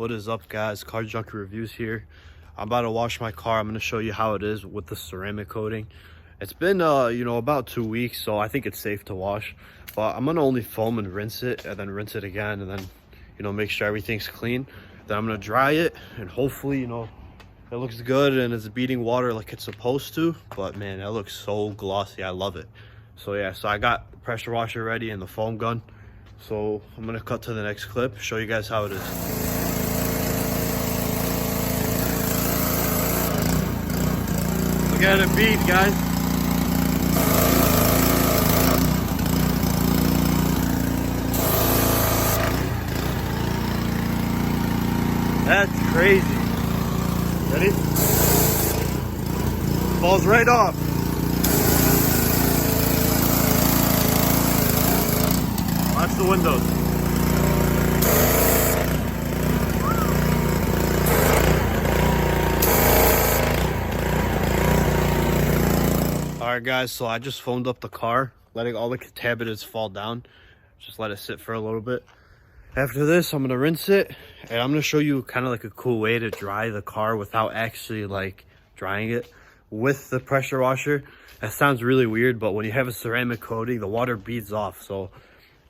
What is up, guys? Car Junkie Reviews here. I'm about to wash my car. I'm going to show you how it is with the ceramic coating. It's been about 2 weeks, so I think it's safe to wash, but I'm going to only foam and rinse it, and then rinse it again, and then make sure everything's clean. Then I'm going to dry it, and hopefully it looks good and it's beating water like it's supposed to. But man, that looks so glossy. I love it. So yeah, so I got the pressure washer ready and the foam gun. So I'm gonna cut to the next clip, show you guys how it is. Look at it beat, guys. That's crazy. Ready? Falls right off. Watch the windows. Alright guys, so I just foamed up the car, letting all the contaminants fall down. Just let it sit for a little bit. After this, I'm gonna rinse it, and I'm gonna show you kind of like a cool way to dry the car without actually like drying it with the pressure washer. That sounds really weird, but when you have a ceramic coating, the water beads off. So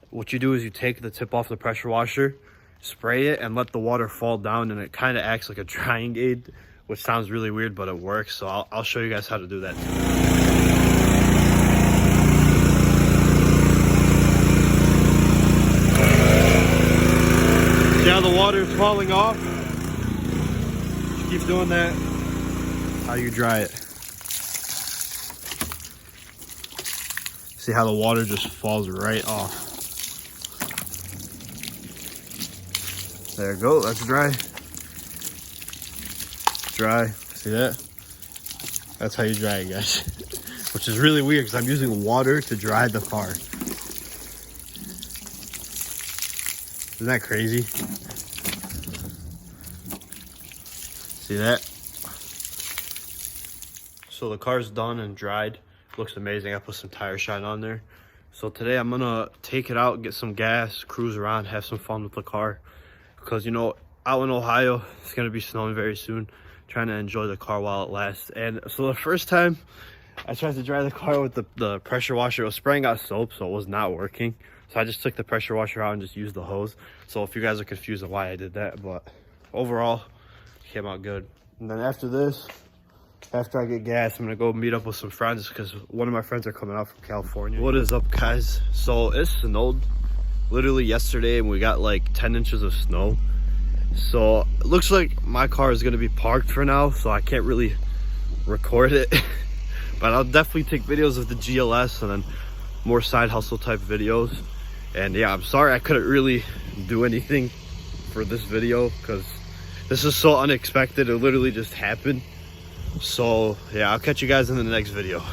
what you do is you take the tip off the pressure washer, spray it, and let the water fall down, and it kind of acts like a drying aid, which sounds really weird, but it works. So I'll show you guys how to do that too. See how the water is falling off? Just keep doing that. How you dry it. See how the water just falls right off. There you go, that's dry. Dry, see that? That's how you dry it, guys. Which is really weird because I'm using water to dry the car. Isn't that crazy? See that? So the car's done and dried. Looks amazing. I put some tire shine on there. So today I'm gonna take it out, get some gas, cruise around, have some fun with the car. Because out in Ohio, it's gonna be snowing very soon. Trying to enjoy the car while it lasts. And so the first time I tried to dry the car with the pressure washer, it was spraying out soap, so it was not working. So I just took the pressure washer out and just used the hose. So if you guys are confused on why I did that, but overall, it came out good. And then after this, after I get gas, I'm gonna go meet up with some friends because one of my friends are coming out from California. What is up, guys? So it snowed literally yesterday and we got like 10 inches of snow. So it looks like my car is gonna be parked for now, so I can't really record it. But I'll definitely take videos of the GLS and then more side hustle type videos. And yeah, I'm sorry I couldn't really do anything for this video because this is so unexpected. It literally just happened. So yeah, I'll catch you guys in the next video.